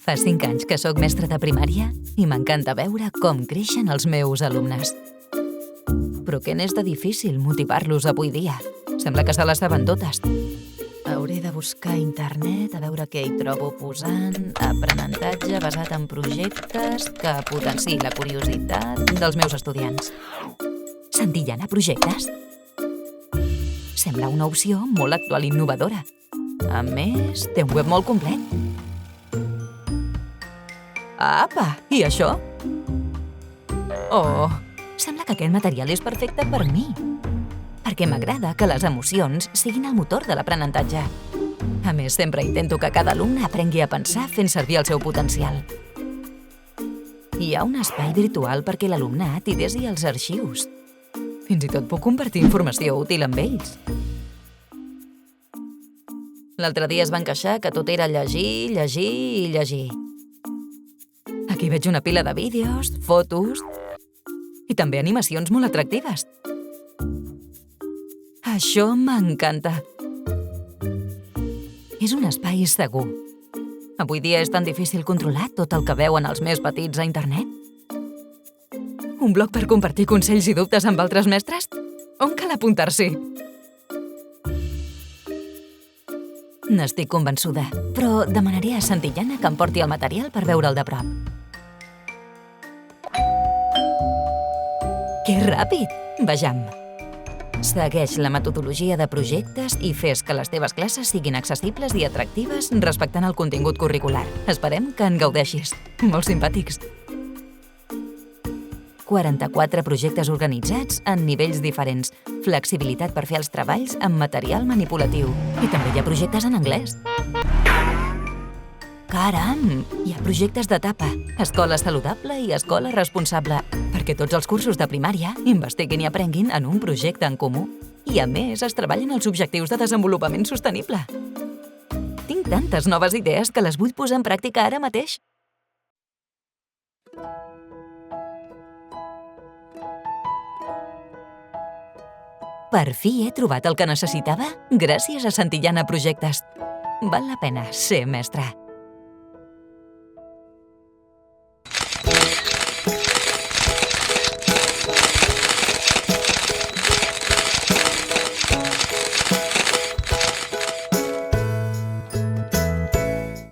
Fa 5 anys que sóc mestra de primària i m'encanta veure com creixen els meus alumnes. Però què n'és de difícil motivar-los avui dia? Sembla que se les saben totes. Hauré de buscar a internet a veure què hi trobo posant aprenentatge basat en projectes que potenciï la curiositat dels meus estudiants. Santillana Projectes? Sembla una opció molt actual i innovadora. A més, té un web molt complet. Apa, i això? Oh, sembla que aquest material és perfecte per mi, perquè m'agrada que les emocions siguin el motor de l'aprenentatge. A més, sempre intento que cada alumne aprengui a pensar fent servir el seu potencial. Hi ha un espai virtual perquè l'alumnat hi desi els arxius. Fins i tot puc compartir informació útil amb ells. L'altre dia es van queixar que tot era llegir, llegir i llegir. Aquí veig una pila de vídeos, fotos i també animacions molt atractives. Això m'encanta. És un espai segur. Avui dia és tan difícil controlar tot el que veuen els més petits a internet. Un blog per compartir consells i dubtes amb altres mestres? On cal apuntar-s'hi? N'estic convençuda, però demanaré a Santillana que em porti el material per veure'l de prop. Que ràpid! Vejam. Segueix la metodologia de projectes i fes que les teves classes siguin accessibles i atractives respectant el contingut curricular. Esperem que en gaudeixis. Molt simpàtics. 44 projectes organitzats en nivells diferents. Flexibilitat per fer els treballs amb material manipulatiu. I també hi ha projectes en anglès. Caram! Hi ha projectes d'etapa. Escola saludable i escola responsable. Perquè tots els cursos de primària investiguin i aprenguin en un projecte en comú. I a més, es treballen els objectius de desenvolupament sostenible. Tinc tantes noves idees que les vull posar en pràctica ara mateix. Per fi he trobat el que necessitava gràcies a Santillana Projectes. Val la pena ser mestre.